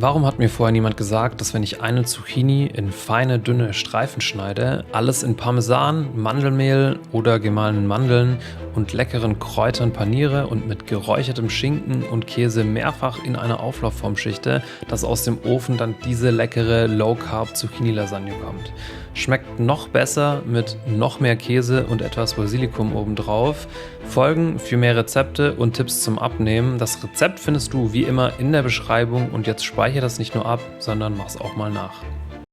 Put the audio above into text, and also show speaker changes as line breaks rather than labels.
Warum hat mir vorher niemand gesagt, dass wenn ich eine Zucchini in feine, dünne Streifen schneide, alles in Parmesan, Mandelmehl oder gemahlenen Mandeln und leckeren Kräutern paniere und mit geräuchertem Schinken und Käse mehrfach in eine Auflaufform schichte, dass aus dem Ofen dann diese leckere Low-Carb-Zucchini-Lasagne kommt? Schmeckt noch besser mit noch mehr Käse und etwas Basilikum obendrauf. Folgen für mehr Rezepte und Tipps zum Abnehmen. Das Rezept findest du wie immer in der Beschreibung und jetzt speichere das nicht nur ab, sondern mach's auch mal nach.